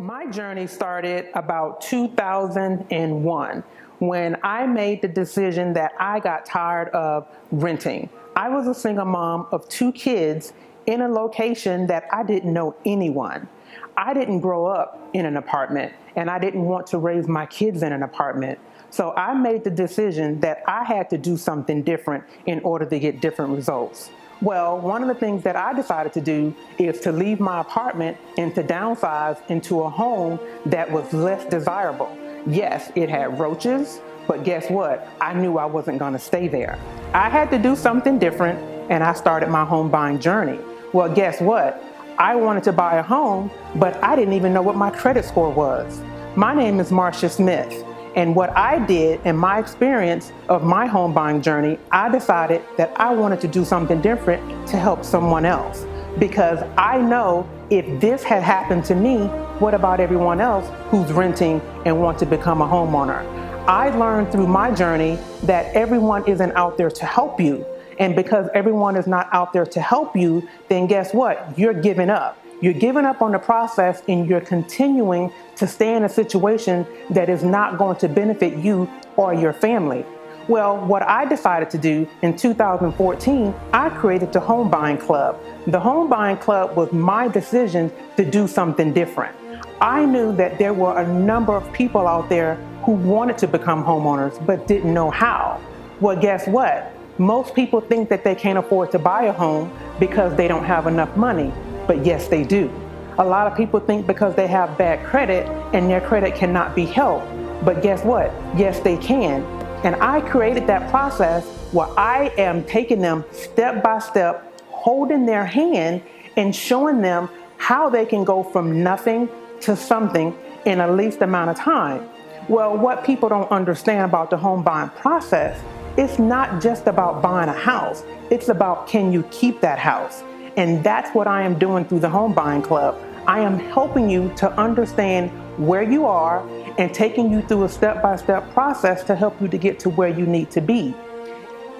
My journey started about 2001 when I made the decision that I got tired of renting. I was a single mom of 2 kids in a location that I didn't know anyone. I didn't grow up in an apartment, and I didn't want to raise my kids in an apartment. So I made the decision that I had to do something different in order to get different results. Well, one of the things that I decided to do is to leave my apartment and to downsize into a home that was less desirable. Yes, it had roaches, but guess what? I knew I wasn't going to stay there. I had to do something different, and I started my home buying journey. Well, guess what? I wanted to buy a home, but I didn't even know what my credit score was. My name is Marcia Smith. And what I did in my experience of my home buying journey, I decided that I wanted to do something different to help someone else. Because I know if this had happened to me, what about everyone else who's renting and want to become a homeowner? I learned through my journey that everyone isn't out there to help you. And because everyone is not out there to help you, then guess what? You're giving up. You're giving up on the process, and you're continuing to stay in a situation that is not going to benefit you or your family. Well, what I decided to do in 2014, I created the Home Buying Club. The Home Buying Club was my decision to do something different. I knew that there were a number of people out there who wanted to become homeowners but didn't know how. Well, guess what? Most people think that they can't afford to buy a home because they don't have enough money. But yes, they do. A lot of people think because they have bad credit and their credit cannot be helped. But guess what? Yes, they can. And I created that process where I am taking them step by step, holding their hand and showing them how they can go from nothing to something in the least amount of time. Well, what people don't understand about the home buying process, it's not just about buying a house. It's about, can you keep that house? And that's what I am doing through the Home Buying Club. I am helping you to understand where you are and taking you through a step-by-step process to help you to get to where you need to be.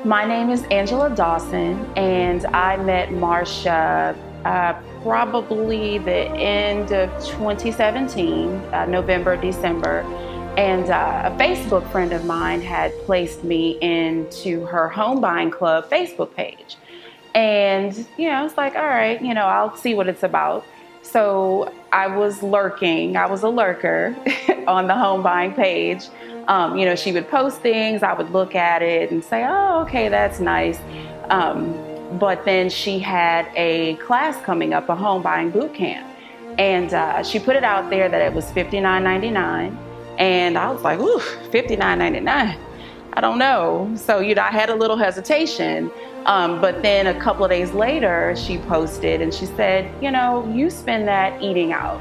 My name is Angela Dawson, and I met Marcia probably the end of 2017, November, December. And a Facebook friend of mine had placed me into her Home Buying Club Facebook page. And, it's like, all right, I'll see what it's about. So I was lurking. I was a lurker on the home buying page. She would post things. I would look at it and say, oh, okay, that's nice. But then she had a class coming up, a home buying boot camp. And she put it out there that it was $59.99. And I was like, ooh, $59.99. I don't know. So, I had a little hesitation. But then a couple of days later, she posted and she said, you spend that eating out.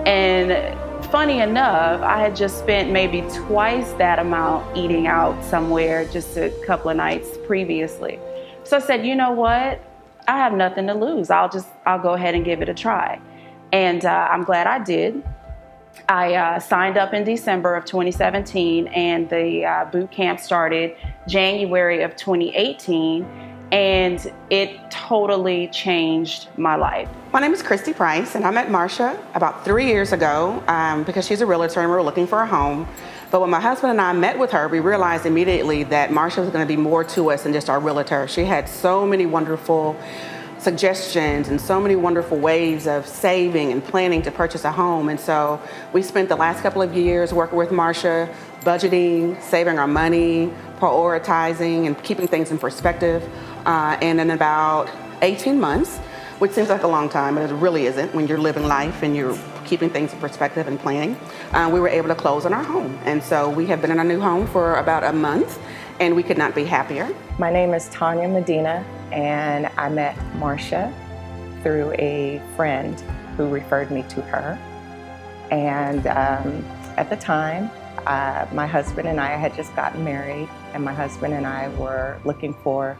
And funny enough, I had just spent maybe twice that amount eating out somewhere just a couple of nights previously. So I said, you know what? I have nothing to lose. I'll go ahead and give it a try. And I'm glad I did. I signed up in December of 2017, and the boot camp started January of 2018, and it totally changed my life. My name is Christy Price, and I met Marcia about 3 years ago because she's a realtor and we were looking for a home. But when my husband and I met with her, we realized immediately that Marcia was going to be more to us than just our realtor. She had so many wonderful suggestions and so many wonderful ways of saving and planning to purchase a home. And so we spent the last couple of years working with Marcia, budgeting, saving our money, prioritizing, and keeping things in perspective. And in about 18 months, which seems like a long time, but it really isn't when you're living life and you're keeping things in perspective and planning, we were able to close on our home. And so we have been in our new home for about a month, and we could not be happier. My name is Tanya Medina, and I met Marcia through a friend who referred me to her. And at the time, my husband and I had just gotten married, and my husband and I were looking for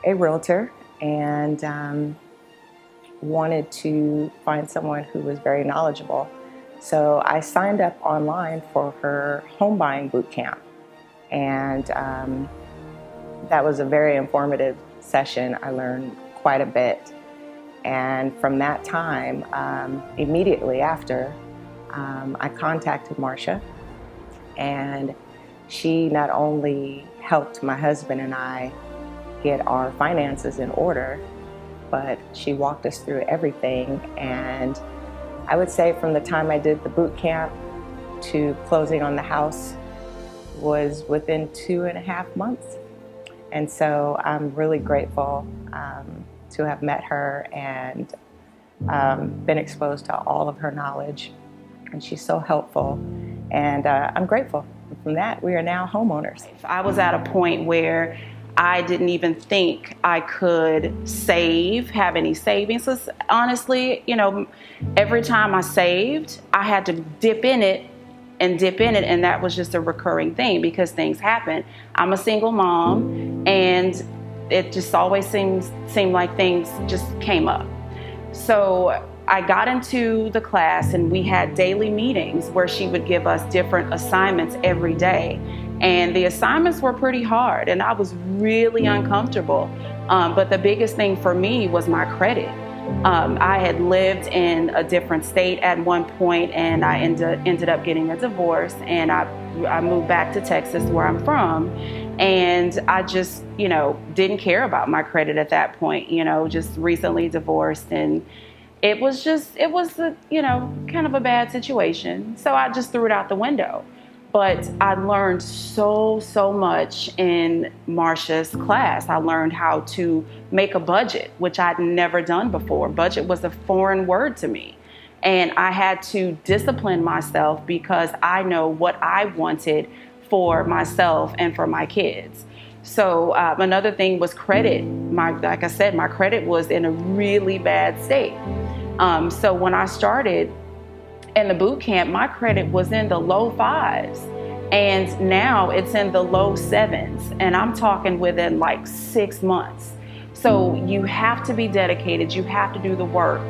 a realtor and wanted to find someone who was very knowledgeable. So I signed up online for her home buying boot camp. And that was a very informative session. I learned quite a bit. And from that time, immediately after, I contacted Marcia, and she not only helped my husband and I get our finances in order, but she walked us through everything. And I would say from the time I did the boot camp to closing on the house was within 2.5 months. And so I'm really grateful to have met her and been exposed to all of her knowledge. And she's so helpful. And I'm grateful. From that, we are now homeowners. I was at a point where I didn't even think I could save, have any savings. So honestly, every time I saved, I had to dip in it, and that was just a recurring thing because things happen. I'm a single mom, and it just always seemed like things just came up. So I got into the class, and we had daily meetings where she would give us different assignments every day. And the assignments were pretty hard, and I was really uncomfortable. But the biggest thing for me was my credit. I had lived in a different state at one point, and I ended up getting a divorce, and I moved back to Texas, where I'm from. And I just, didn't care about my credit at that point, just recently divorced. And it was kind of a bad situation. So I just threw it out the window. But I learned so much in Marcia's class. I learned how to make a budget, which I'd never done before. Budget was a foreign word to me. And I had to discipline myself because I know what I wanted for myself and for my kids. So another thing was credit. Like I said, my credit was in a really bad state. So when I started in the boot camp, my credit was in the low 5s, and now it's in the low 7s, and I'm talking within like 6 months. So you have to be dedicated, you have to do the work.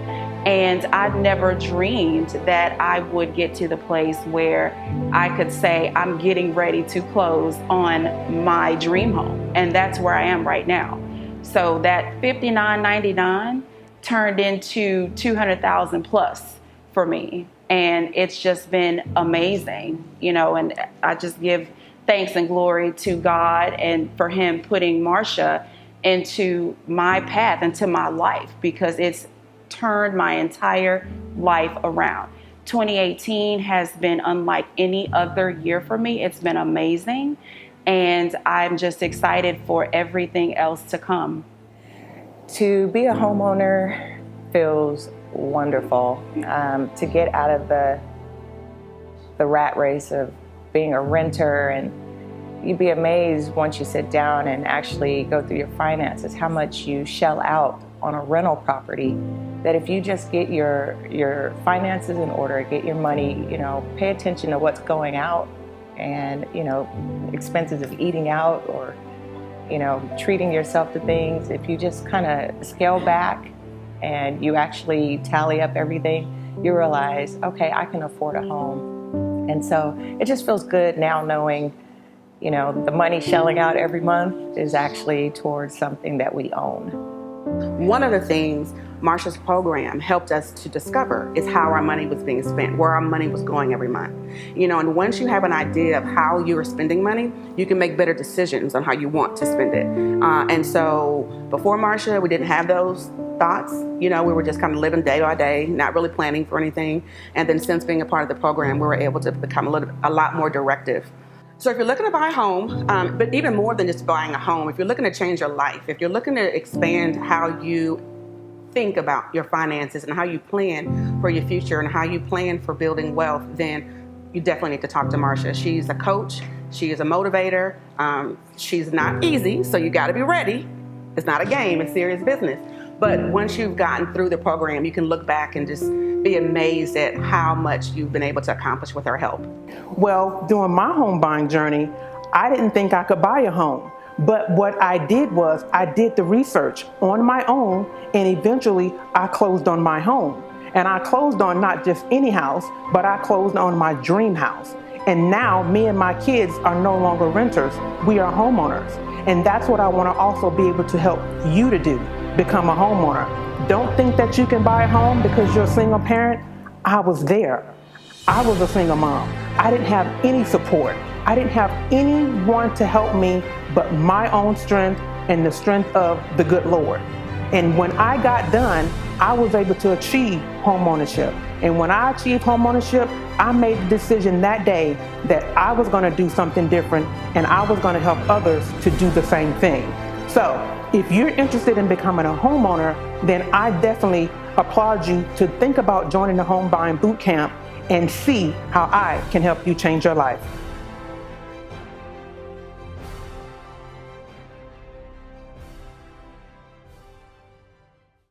And I never dreamed that I would get to the place where I could say I'm getting ready to close on my dream home, and that's where I am right now. So that $59.99 turned into $200,000 plus for me. And it's just been amazing, and I just give thanks and glory to God and for him putting Marcia into my path, into my life, because it's turned my entire life around. 2018 has been unlike any other year for me. It's been amazing, and I'm just excited for everything else to come. To be a homeowner feels wonderful. To get out of the rat race of being a renter, and you'd be amazed once you sit down and actually go through your finances how much you shell out on a rental property, that if you just get your finances in order, get your money, pay attention to what's going out, and expenses of eating out or treating yourself to things, if you just kind of scale back and you actually tally up everything, you realize, okay, I can afford a home. And so it just feels good now knowing, the money shelling out every month is actually towards something that we own. One of the things Marcia's program helped us to discover is how our money was being spent, where our money was going every month. And once you have an idea of how you are spending money, you can make better decisions on how you want to spend it. And so before Marcia, we didn't have those thoughts. We were just kind of living day by day, not really planning for anything. And then since being a part of the program, we were able to become a lot more directive. So if you're looking to buy a home, but even more than just buying a home, if you're looking to change your life, if you're looking to expand how you think about your finances and how you plan for your future and how you plan for building wealth, then you definitely need to talk to Marcia. She's a coach. She is a motivator. She's not easy, so you got to be ready. It's not a game. It's serious business. But once you've gotten through the program, you can look back and just be amazed at how much you've been able to accomplish with her help. Well, during my home buying journey, I didn't think I could buy a home. But what I did was I did the research on my own, and eventually I closed on my home. And I closed on not just any house, but I closed on my dream house. And now me and my kids are no longer renters. We are homeowners. And that's what I want to also be able to help you to do, become a homeowner. Don't think that you can buy a home because you're a single parent. I was there. I was a single mom. I didn't have any support. I didn't have anyone to help me but my own strength and the strength of the good Lord. And when I got done, I was able to achieve homeownership. And when I achieved homeownership, I made the decision that day that I was going to do something different and I was going to help others to do the same thing. So if you're interested in becoming a homeowner, then I definitely applaud you to think about joining the Home Buying Boot Camp and see how I can help you change your life.